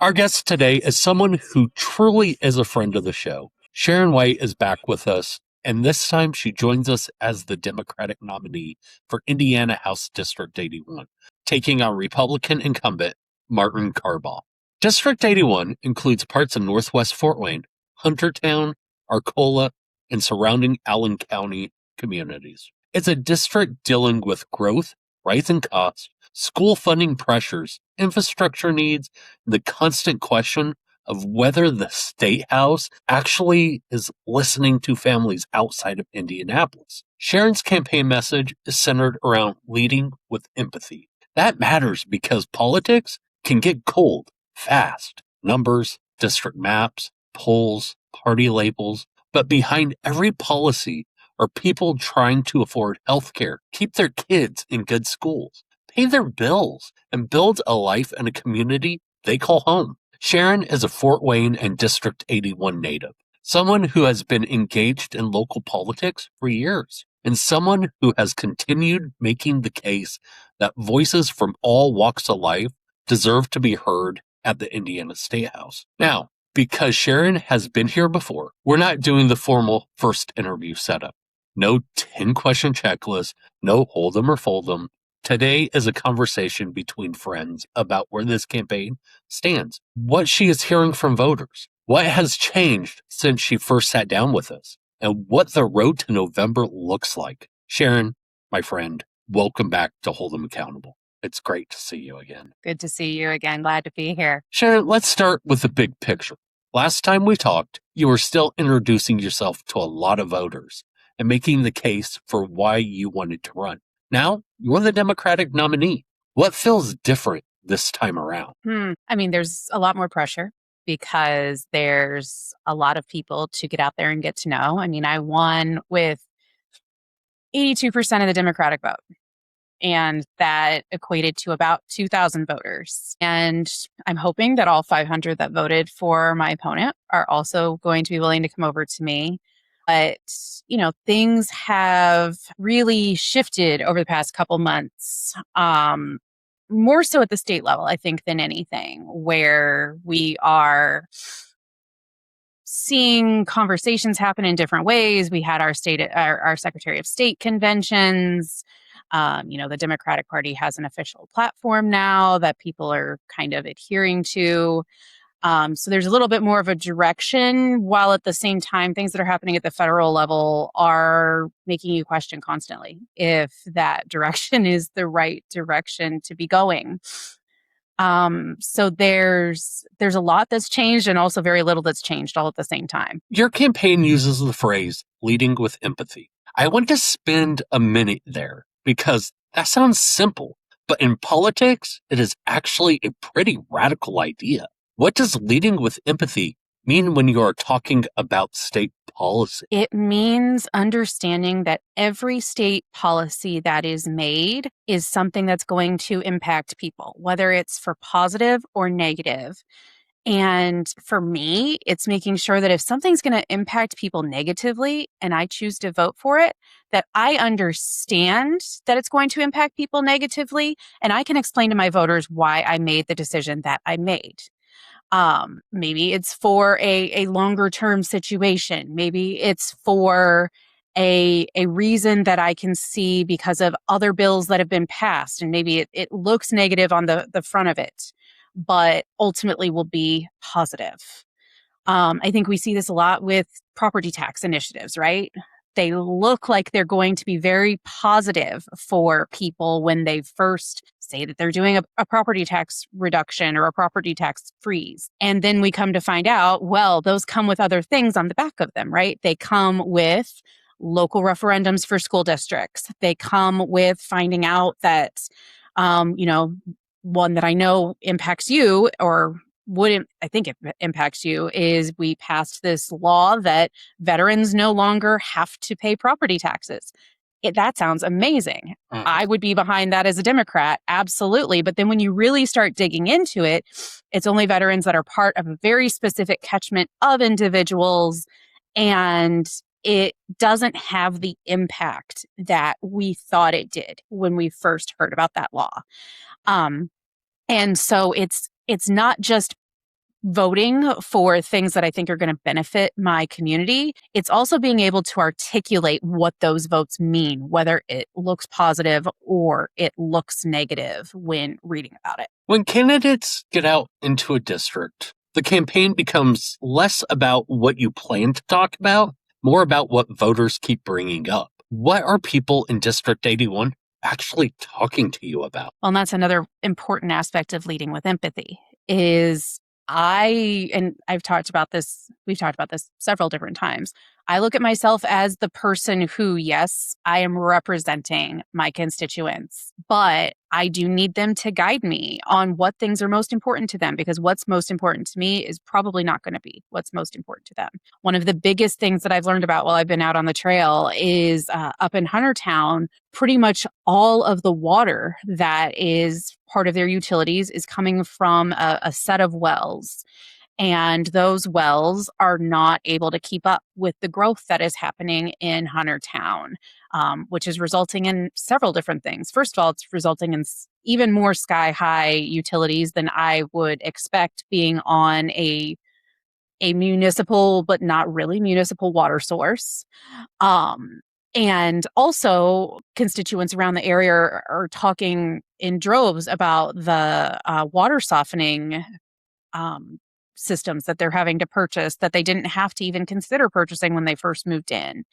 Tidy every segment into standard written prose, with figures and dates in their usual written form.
Our guest today is someone who truly is a friend of the show. Sharon Wight is back with us, and this time she joins us as the Democratic nominee for Indiana House District 81, taking on Republican incumbent Martin Carbaugh. District 81 includes parts of northwest Fort Wayne, Huntertown, Arcola, and surrounding Allen County communities. It's a district dealing with growth, rising costs, school funding pressures, infrastructure needs, the constant question of whether the Statehouse actually is listening to families outside of Indianapolis. Sharon's campaign message is centered around leading with empathy. That matters because politics can get cold fast. Numbers, district maps, polls, party labels, but behind every policy are people trying to afford health care, keep their kids in good schools, pay their bills, and build a life in a community they call home. Sharon is a Fort Wayne and District 81 native, someone who has been engaged in local politics for years, and someone who has continued making the case that voices from all walks of life deserve to be heard at the Indiana Statehouse. Now, because Sharon has been here before, we're not doing the formal first interview setup. No 10-question checklist, no hold 'em or fold 'em. Today is a conversation between friends about where this campaign stands, what she is hearing from voters, what has changed since she first sat down with us, and what the road to November looks like. Sharon, my friend, welcome back to Hold 'em Accountable. It's great to see you again. Good to see you again. Glad to be here. Sharon, let's start with the big picture. Last time we talked, you were still introducing yourself to a lot of voters and making the case for why you wanted to run. Now, you're the Democratic nominee. What feels different this time around? I mean, there's a lot more pressure because there's a lot of people to get out there and get to know. I mean, I won with 82% of the Democratic vote, and that equated to about 2,000 voters. And I'm hoping that all 500 that voted for my opponent are also going to be willing to come over to me. But, things have really shifted over the past couple months, more so at the state level, I think, than anything, where we are seeing conversations happen in different ways. We had our Secretary of State conventions. The Democratic Party has an official platform now that people are kind of adhering to. So there's a little bit more of a direction, while at the same time, things that are happening at the federal level are making you question constantly if that direction is the right direction to be going. So there's a lot that's changed and also very little that's changed all at the same time. Your campaign uses the phrase leading with empathy. I want to spend a minute there because that sounds simple, but in politics, it is actually a pretty radical idea. What does leading with empathy mean when you are talking about state policy? It means understanding that every state policy that is made is something that's going to impact people, whether it's for positive or negative. And for me, it's making sure that if something's going to impact people negatively and I choose to vote for it, that I understand that it's going to impact people negatively, and I can explain to my voters why I made the decision that I made. Maybe it's for a longer term situation. Maybe it's for a reason that I can see because of other bills that have been passed. And maybe it looks negative on the front of it, but ultimately will be positive. I think we see this a lot with property tax initiatives, right? They look like they're going to be very positive for people when they first say that they're doing a property tax reduction or a property tax freeze. And then we come to find out, well, those come with other things on the back of them, right? They come with local referendums for school districts. They come with finding out that, one that I know impacts you or wouldn't, I think it impacts you, is we passed this law that veterans no longer have to pay property taxes. That sounds amazing. I would be behind that as a Democrat, absolutely. But then when you really start digging into it, it's only veterans that are part of a very specific catchment of individuals, and it doesn't have the impact that we thought it did when we first heard about that law. And so it's not just voting for things that I think are going to benefit my community. It's also being able to articulate what those votes mean, whether it looks positive or it looks negative when reading about it. When candidates get out into a district, the campaign becomes less about what you plan to talk about, more about what voters keep bringing up. What are people in District 81 actually talking to you about? Well, and that's another important aspect of leading with empathy is we've talked about this several different times. I look at myself as the person who, yes, I am representing my constituents, but I do need them to guide me on what things are most important to them, because what's most important to me is probably not going to be what's most important to them. One of the biggest things that I've learned about while I've been out on the trail is up in Huntertown, pretty much all of the water that is part of their utilities is coming from a set of wells. And those wells are not able to keep up with the growth that is happening in Huntertown, which is resulting in several different things. First of all, it's resulting in even more sky-high utilities than I would expect being on a municipal, but not really municipal water source. And also, constituents around the area are talking in droves about the water softening systems that they're having to purchase that they didn't have to even consider purchasing when they first moved in.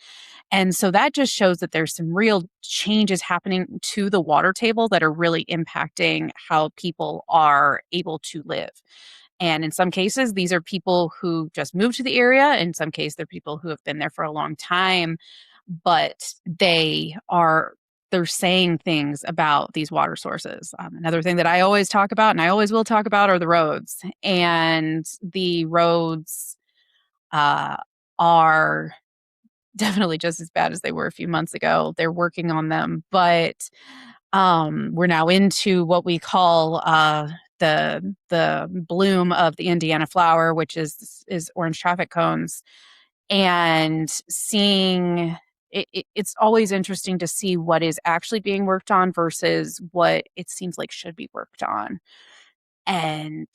And so that just shows that there's some real changes happening to the water table that are really impacting how people are able to live. And in some cases, these are people who just moved to the area. In some cases, they're people who have been there for a long time, but they're saying things about these water sources. Another thing that I always talk about, and I always will talk about, are the roads. And the roads are definitely just as bad as they were a few months ago. They're working on them, but we're now into what we call the bloom of the Indiana flower, which is orange traffic cones, and seeing. It's always interesting to see what is actually being worked on versus what it seems like should be worked on. And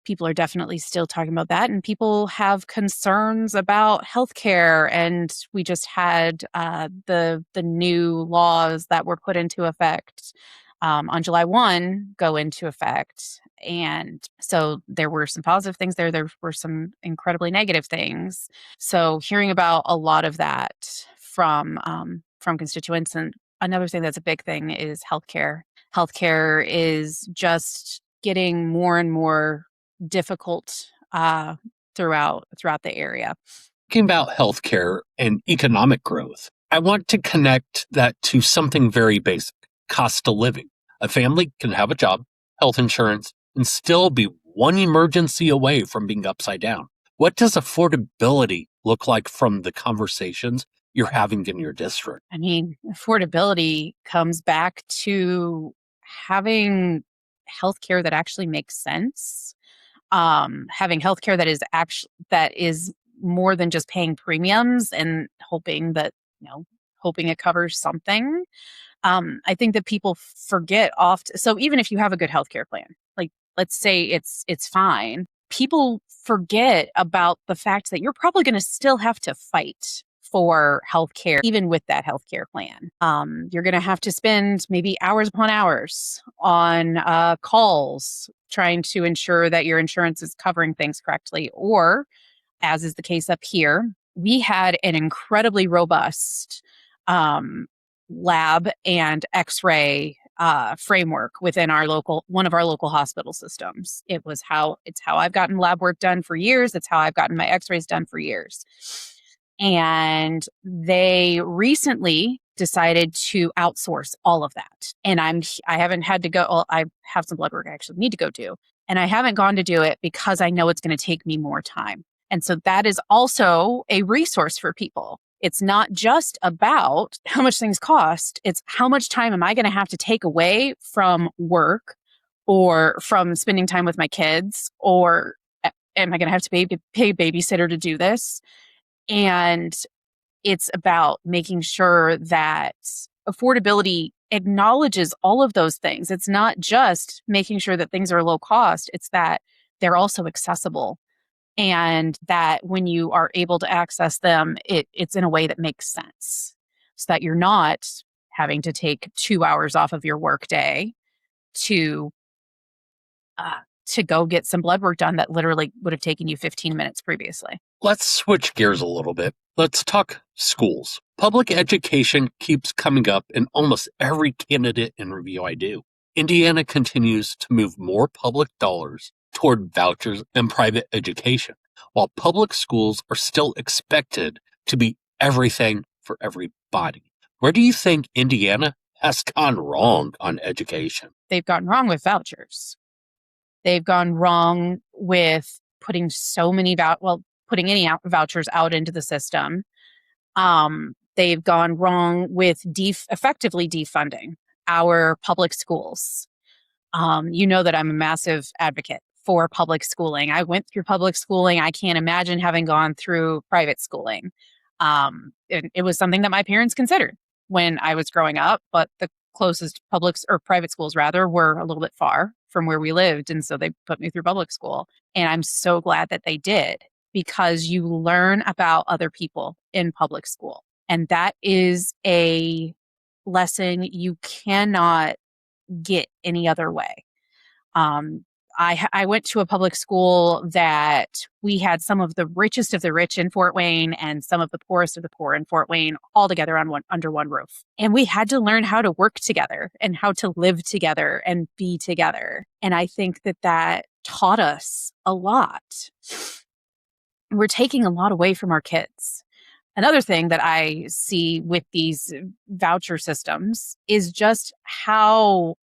people are definitely still talking about that. And people have concerns about healthcare. And we just had the new laws that were put into effect on July 1 go into effect. And so there were some positive things there. There were some incredibly negative things. So hearing about a lot of that from constituents. And another thing that's a big thing is healthcare. Healthcare is just getting more and more difficult throughout the area. Talking about healthcare and economic growth, I want to connect that to something very basic: cost of living. A family can have a job, health insurance, and still be one emergency away from being upside down. What does affordability look like from the conversations you're having in your district? I mean, affordability comes back to having healthcare that actually makes sense. Having healthcare that is more than just paying premiums and hoping it covers something. I think that people forget often. So even if you have a good healthcare plan, like let's say it's fine, people forget about the fact that you're probably going to still have to fight for healthcare, even with that healthcare plan. You're going to have to spend maybe hours upon hours on calls trying to ensure that your insurance is covering things correctly. Or, as is the case up here, we had an incredibly robust lab and X-ray framework within one of our local hospital systems. It's how I've gotten lab work done for years. It's how I've gotten my X-rays done for years. And they recently decided to outsource all of that. And I haven't had to go. Well, I have some blood work I actually need to go do, and I haven't gone to do it because I know it's going to take me more time. And so that is also a resource for people. It's not just about how much things cost. It's how much time am I going to have to take away from work or from spending time with my kids, or am I going to have to pay a babysitter to do this? And it's about making sure that affordability acknowledges all of those things. It's not just making sure that things are low cost. It's that they're also accessible. And that when you are able to access them, it's in a way that makes sense, so that you're not having to take 2 hours off of your workday to uh, to go get some blood work done that literally would have taken you 15 minutes previously. Let's switch gears a little bit. Let's talk schools. Public education keeps coming up in almost every candidate interview I do. Indiana continues to move more public dollars toward vouchers and private education, while public schools are still expected to be everything for everybody. Where do you think Indiana has gone wrong on education? They've gone wrong with vouchers. They've gone wrong with putting so many putting any vouchers out into the system. They've gone wrong with effectively defunding our public schools. You know that I'm a massive advocate for public schooling. I went through public schooling. I can't imagine having gone through private schooling. It was something that my parents considered when I was growing up, but the closest public or private schools rather were a little bit far from where we lived. And so they put me through public school. And I'm so glad that they did, because you learn about other people in public school. And that is a lesson you cannot get any other way. I went to a public school that we had some of the richest of the rich in Fort Wayne and some of the poorest of the poor in Fort Wayne all together under one roof. And we had to learn how to work together and how to live together and be together. And I think that taught us a lot. We're taking a lot away from our kids. Another thing that I see with these voucher systems is just how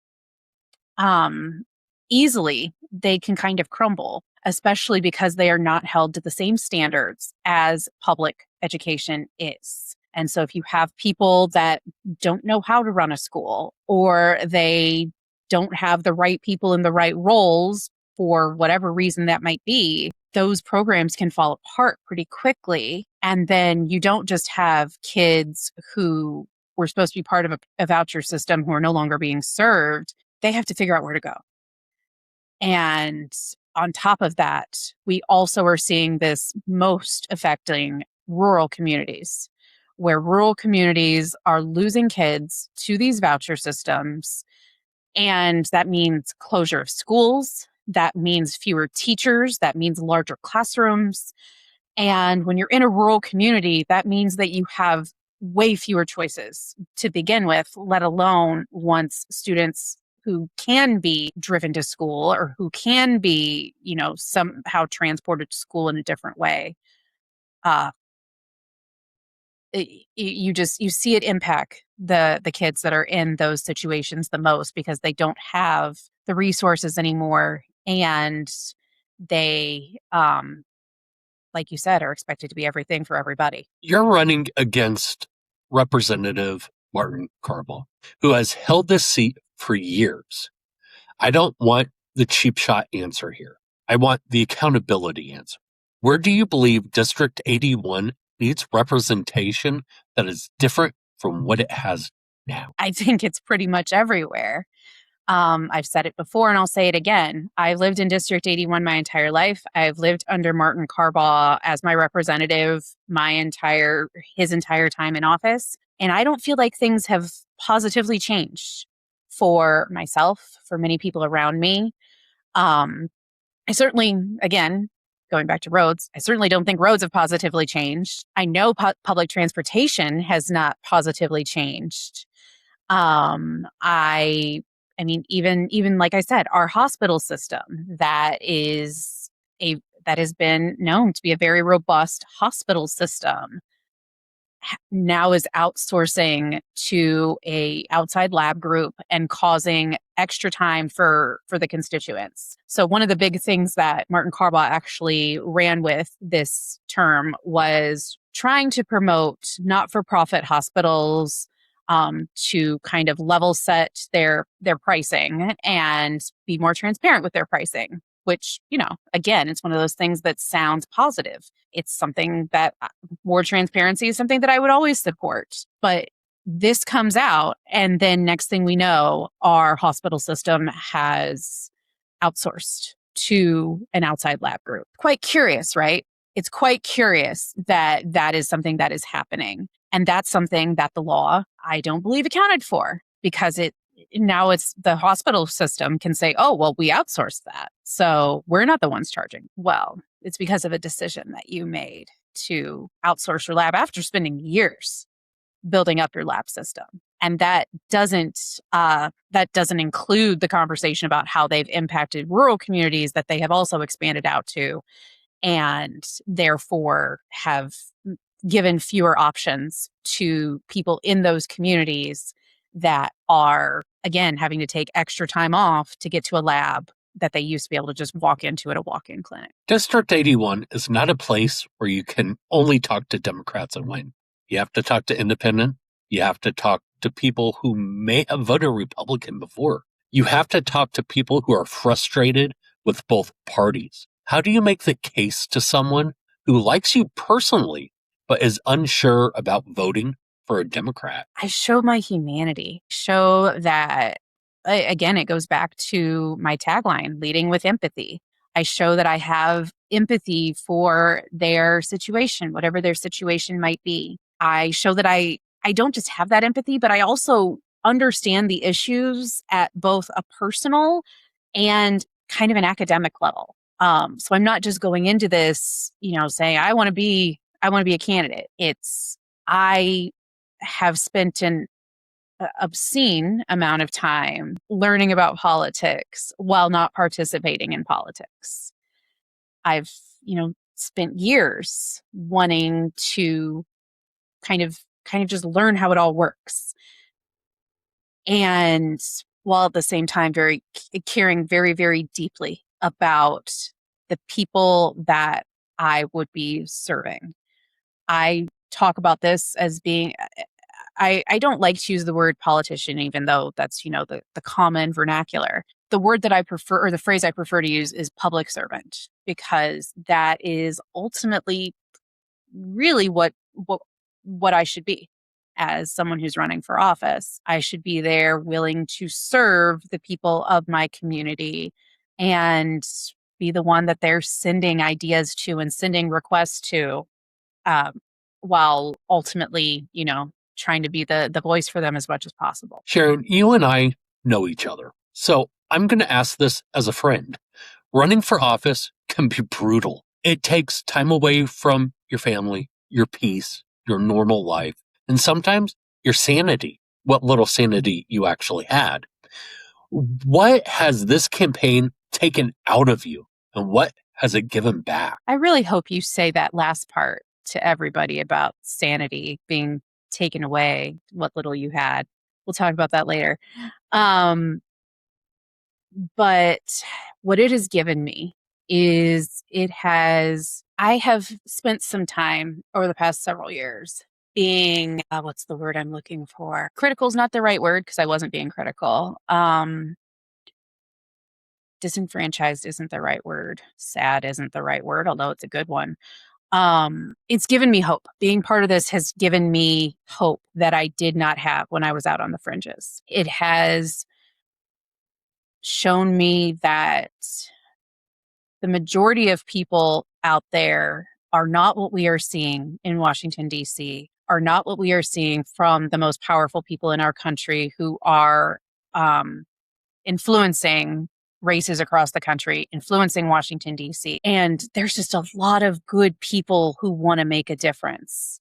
easily they can kind of crumble, especially because they are not held to the same standards as public education is. And so if you have people that don't know how to run a school, or they don't have the right people in the right roles for whatever reason that might be, those programs can fall apart pretty quickly. And then you don't just have kids who were supposed to be part of a voucher system who are no longer being served. They have to figure out where to go. And on top of that, we also are seeing this most affecting rural communities, where rural communities are losing kids to these voucher systems. And that means closure of schools. That means fewer teachers. That means larger classrooms. And when you're in a rural community, that means that you have way fewer choices to begin with, let alone once students who can be driven to school or who can be, somehow transported to school in a different way. You see it impact the kids that are in those situations the most, because they don't have the resources anymore, and they, like you said, are expected to be everything for everybody. You're running against Representative Martin Carball, who has held this seat for years. I don't want the cheap shot answer here. I want the accountability answer. Where do you believe District 81 needs representation that is different from what it has now? I think it's pretty much everywhere. I've said it before and I'll say it again. I've lived in District 81 my entire life. I've lived under Martin Carball as my representative his entire time in office. And I don't feel like things have positively changed for myself, for many people around me. I certainly, again, going back to roads, I certainly don't think roads have positively changed. I know public transportation has not positively changed. I mean, even like I said, our hospital system that has been known to be a very robust hospital system now is outsourcing to a outside lab group and causing extra time for the constituents. So one of the big things that Martin Carball actually ran with this term was trying to promote not-for-profit hospitals to kind of level set their pricing and be more transparent with their pricing, which, again, it's one of those things that sounds positive. It's something that more transparency is something that I would always support. But this comes out, and then next thing we know, our hospital system has outsourced to an outside lab group. Quite curious, right? It's quite curious that that is something that is happening. And that's something that the law, I don't believe, accounted for, because now it's the hospital system can say, oh, well, we outsourced that, so we're not the ones charging. Well, it's because of a decision that you made to outsource your lab after spending years building up your lab system. And that doesn't include the conversation about how they've impacted rural communities that they have also expanded out to, and therefore have given fewer options to people in those communities that are, again, having to take extra time off to get to a lab that they used to be able to just walk into at a walk-in clinic. District 81 is not a place where you can only talk to Democrats and win. You have to talk to independent. You have to talk to people who may have voted Republican before. You have to talk to people who are frustrated with both parties. How do you make the case to someone who likes you personally but is unsure about voting for a Democrat? I show my humanity, show that, again, it goes back to my tagline, leading with empathy. I show that I have empathy for their situation, whatever their situation might be. I show that I don't just have that empathy, but I also understand the issues at both a personal and kind of an academic level. So I'm not just going into this, saying I want to be a candidate. I have spent an obscene amount of time learning about politics while not participating in politics. I've, spent years wanting to kind of just learn how it all works. And while at the same time caring very, very deeply about the people that I would be serving. I talk about this as being, I don't like to use the word politician, even though that's, the common vernacular. The word that I prefer, or the phrase I prefer to use, is public servant, because that is ultimately really what I should be as someone who's running for office. I should be there willing to serve the people of my community and be the one that they're sending ideas to and sending requests to, while ultimately, trying to be the voice for them as much as possible. Sharon, you and I know each other, so I'm going to ask this as a friend. Running for office can be brutal. It takes time away from your family, your peace, your normal life, and sometimes your sanity, what little sanity you actually had. What has this campaign taken out of you, and what has it given back? I really hope you say that last part to everybody about sanity being taken away, what little you had. We'll talk about that later. But what it has given me is I have spent some time over the past several years being, what's the word I'm looking for? Critical is not the right word, because I wasn't being critical. Disenfranchised isn't the right word. Sad isn't the right word, although it's a good one. It's given me hope. Being part of this has given me hope that I did not have when I was out on the fringes. It has shown me that the majority of people out there are not what we are seeing in Washington, D.C., are not what we are seeing from the most powerful people in our country who are influencing races across the country, influencing Washington, D.C. And there's just a lot of good people who want to make a difference.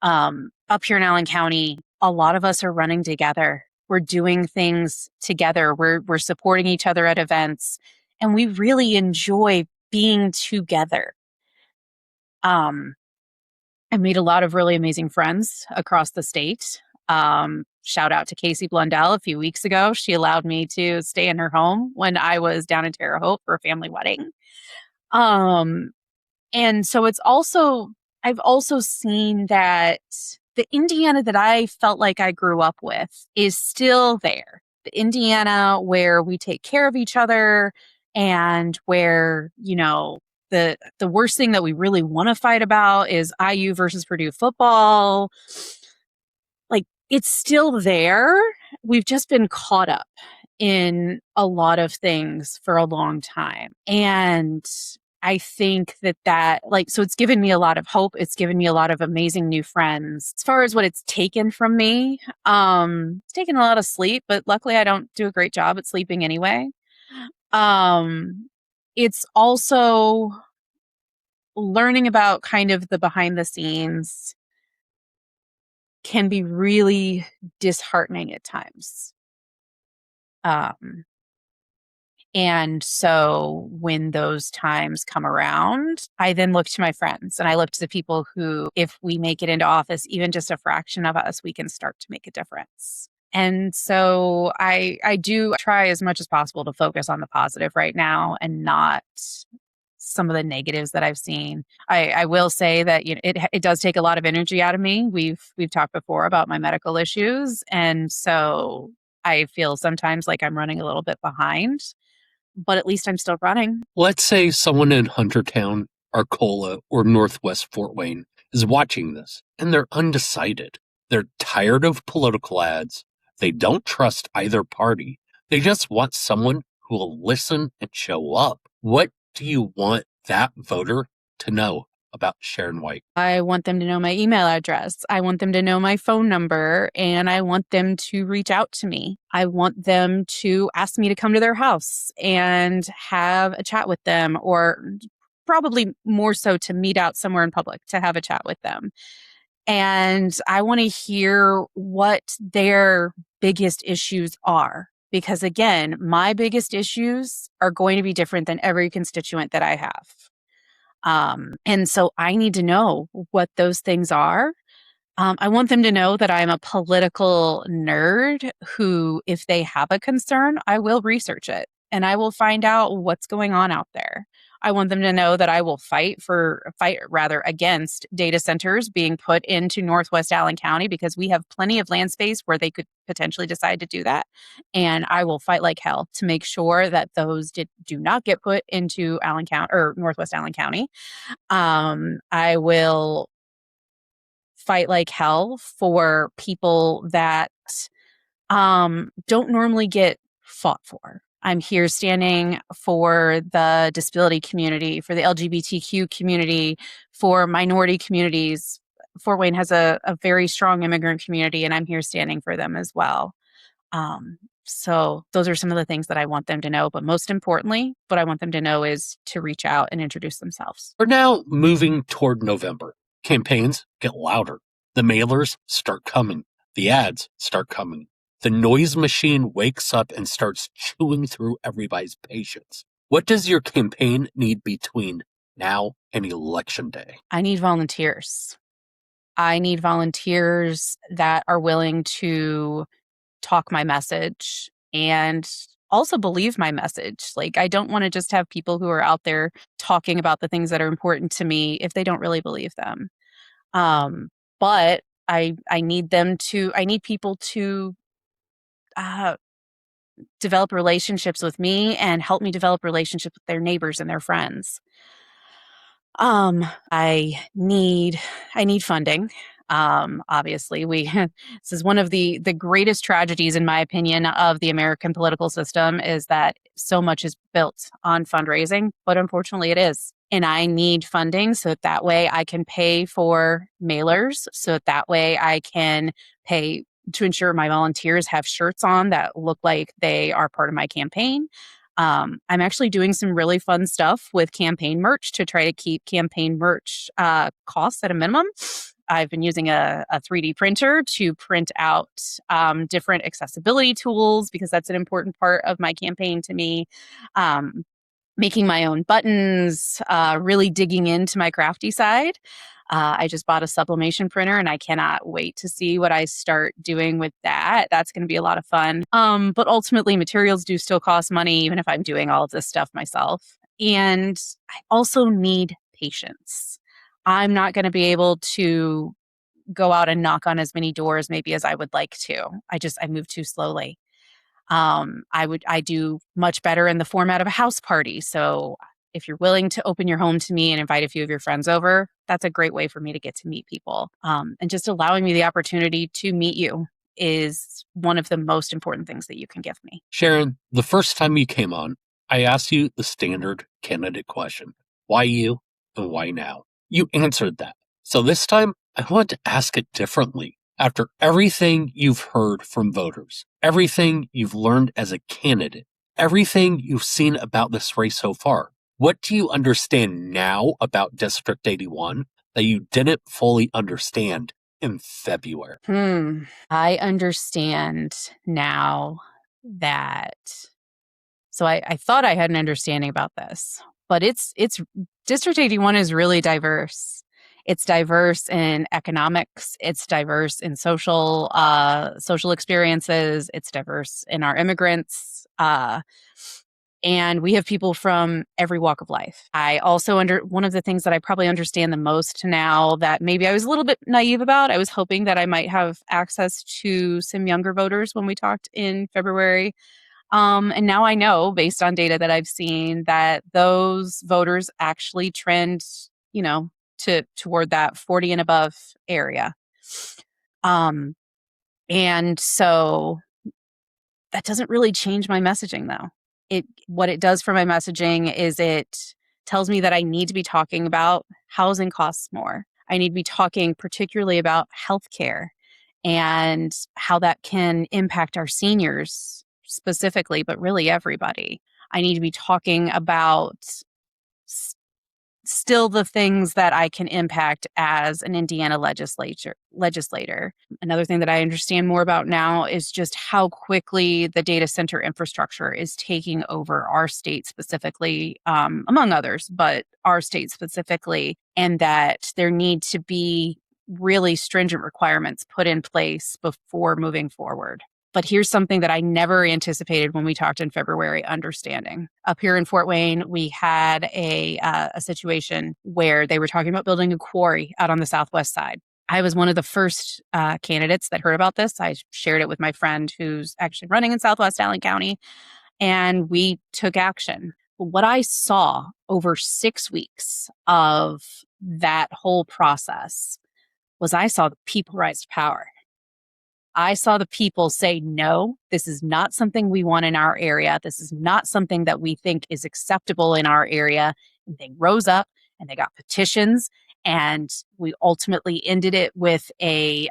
Up here in Allen County, a lot of us are running together. We're doing things together. We're supporting each other at events, and we really enjoy being together. I made a lot of really amazing friends across the state. Shout out to Casey Blundell a few weeks ago. She allowed me to stay in her home when I was down in Terre Haute for a family wedding. And so I've also seen that the Indiana that I felt like I grew up with is still there. The Indiana where we take care of each other, and where, the worst thing that we really want to fight about is IU versus Purdue football. Like, it's still there. We've just been caught up in a lot of things for a long time. And I think that like, so it's given me a lot of hope. It's given me a lot of amazing new friends. As far as what it's taken from me, it's taken a lot of sleep, but luckily I don't do a great job at sleeping anyway. It's also learning about kind of the behind the scenes can be really disheartening at times. And so when those times come around, I then look to my friends and I look to the people who, if we make it into office, even just a fraction of us, we can start to make a difference. And so I do try as much as possible to focus on the positive right now and not some of the negatives that I've seen. I will say that it does take a lot of energy out of me. We've talked before about my medical issues, and so I feel sometimes like I'm running a little bit behind, but at least I'm still running. Let's say someone in Huntertown, Arcola, or Northwest Fort Wayne is watching this and they're undecided. They're tired of political ads. They don't trust either party. They just want someone who will listen and show up. What do you want that voter to know about Sharon Wight? I want them to know my email address. I want them to know my phone number, and I want them to reach out to me. I want them to ask me to come to their house and have a chat with them, or probably more so to meet out somewhere in public to have a chat with them. And I want to hear what their biggest issues are. Because again, my biggest issues are going to be different than every constituent that I have. And so I need to know what those things are. I want them to know that I'm a political nerd who, if they have a concern, I will research it and I will find out what's going on out there. I want them to know that I will fight rather against data centers being put into Northwest Allen County, because we have plenty of land space where they could potentially decide to do that. And I will fight like hell to make sure that those do not get put into Allen County or Northwest Allen County. I will fight like hell for people that don't normally get fought for. I'm here standing for the disability community, for the LGBTQ community, for minority communities. Fort Wayne has a very strong immigrant community, and I'm here standing for them as well. So those are some of the things that I want them to know. But most importantly, what I want them to know is to reach out and introduce themselves. We're now moving toward November. Campaigns get louder. The mailers start coming. The ads start coming. The noise machine wakes up and starts chewing through everybody's patience. What does your campaign need between now and Election Day? I need volunteers. I need volunteers that are willing to talk my message and also believe my message. Like, I don't want to just have people who are out there talking about the things that are important to me if they don't really believe them. But I need people to develop relationships with me and help me develop relationships with their neighbors and their friends. I need funding. Obviously, this is one of the greatest tragedies, in my opinion, of the American political system, is that so much is built on fundraising, but unfortunately it is. And I need funding so that way I can pay for mailers, so that way I can pay to ensure my volunteers have shirts on that look like they are part of my campaign. I'm actually doing some really fun stuff with campaign merch to try to keep campaign merch costs at a minimum. I've been using a 3D printer to print out different accessibility tools, because that's an important part of my campaign to me. Making my own buttons, really digging into my crafty side. I just bought a sublimation printer and I cannot wait to see what I start doing with that. That's going to be a lot of fun. But ultimately, materials do still cost money, even if I'm doing all of this stuff myself. And I also need patience. I'm not going to be able to go out and knock on as many doors maybe as I would like to. I move too slowly. I do much better in the format of a house party. So if you're willing to open your home to me and invite a few of your friends over, that's a great way for me to get to meet people. And just allowing me the opportunity to meet you is one of the most important things that you can give me. Sharon, the first time you came on, I asked you the standard candidate question. Why you and why now? You answered that. So this time, I want to ask it differently. After everything you've heard from voters, everything you've learned as a candidate, everything you've seen about this race so far, what do you understand now about District 81 that you didn't fully understand in February? I understand now that. So I thought I had an understanding about this, but it's District 81 is really diverse. It's diverse in economics. It's diverse in social experiences. It's diverse in our immigrants. And we have people from every walk of life. I also one of the things that I probably understand the most now that maybe I was a little bit naive about, I was hoping that I might have access to some younger voters when we talked in February. And now I know, based on data that I've seen, that those voters actually trend, toward that 40 and above area. And so that doesn't really change my messaging, though. What it does for my messaging is it tells me that I need to be talking about housing costs more. I need to be talking particularly about healthcare and how that can impact our seniors specifically, but really everybody. I need to be talking about still the things that I can impact as an Indiana legislator. Another thing that I understand more about now is just how quickly the data center infrastructure is taking over our state specifically, among others, but our state specifically, and that there need to be really stringent requirements put in place before moving forward. But here's something that I never anticipated when we talked in February, understanding. Up here in Fort Wayne, we had a situation where they were talking about building a quarry out on the southwest side. I was one of the first candidates that heard about this. I shared it with my friend who's actually running in Southwest Allen County, and we took action. What I saw over 6 weeks of that whole process was I saw the people rise to power. I saw the people say, no, this is not something we want in our area. This is not something that we think is acceptable in our area. And they rose up and they got petitions, and we ultimately ended it with a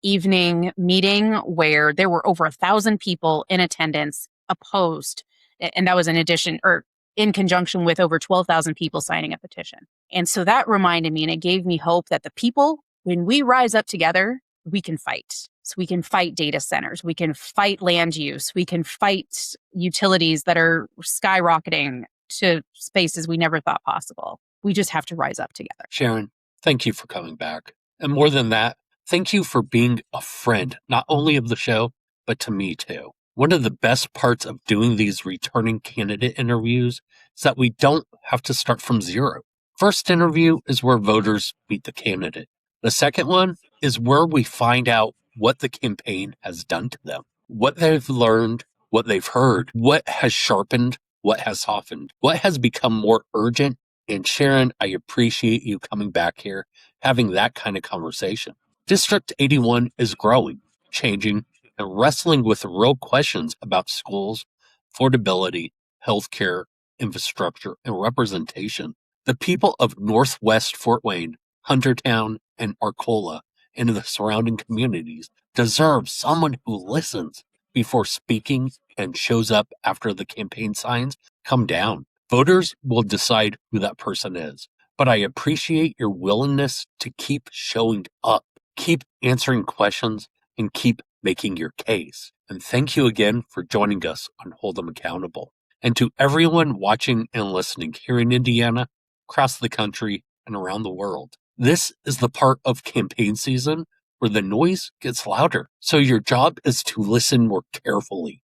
evening meeting where there were over 1,000 people in attendance opposed. And that was in conjunction with over 12,000 people signing a petition. And so that reminded me, and it gave me hope that the people, when we rise up together, we can fight. So we can fight data centers. We can fight land use. We can fight utilities that are skyrocketing to spaces we never thought possible. We just have to rise up together. Sharon, thank you for coming back. And more than that, thank you for being a friend, not only of the show, but to me too. One of the best parts of doing these returning candidate interviews is that we don't have to start from zero. First interview is where voters meet the candidate. The second one is where we find out what the campaign has done to them, what they've learned, what they've heard, what has sharpened, what has softened, what has become more urgent. And Sharon, I appreciate you coming back here, having that kind of conversation. District 81 is growing, changing, and wrestling with real questions about schools, affordability, healthcare, infrastructure, and representation. The people of Northwest Fort Wayne, Huntertown, and Arcola, and the surrounding communities deserve someone who listens before speaking and shows up after the campaign signs come down. Voters will decide who that person is, but I appreciate your willingness to keep showing up, keep answering questions, and keep making your case. And thank you again for joining us on Hold Them Accountable. And to everyone watching and listening here in Indiana, across the country, and around the world, this is the part of campaign season where the noise gets louder. So your job is to listen more carefully.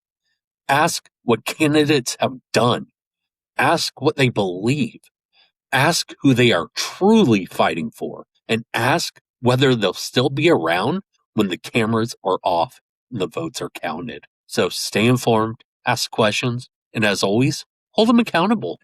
Ask what candidates have done. Ask what they believe. Ask who they are truly fighting for. And ask whether they'll still be around when the cameras are off and the votes are counted. So stay informed, ask questions, and as always, hold them accountable.